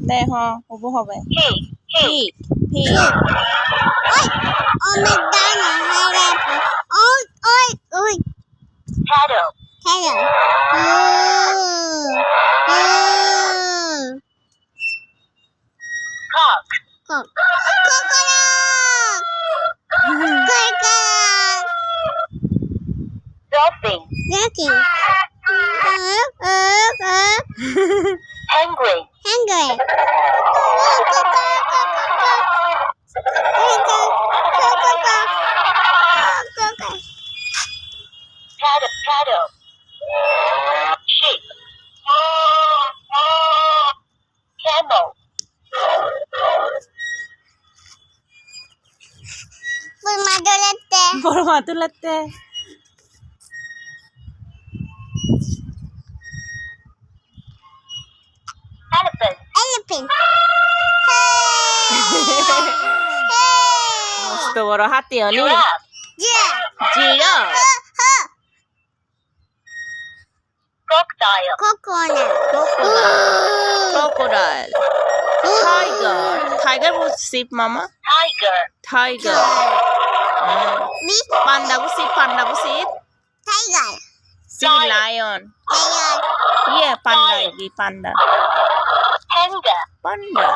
দে হ হব হবে Pig. Pig pig Oh, McDonald's. Oi, oi, oi. Cattle. Hello. Cock. Coconut. Coconut. Dolphin. Ducky. Penguin. Hungry. Cattle. Sheep. Camel. বড় মাতুলাতে Elephant. Elephant. মস্ত বড় হাতি অনি Giraffe. Giraffe Crocodile. Coconut. crocodile tiger bu sip mama Tiger. Big panda bu sip tiger. sip lion Lion. yeah panda panda Panda. panda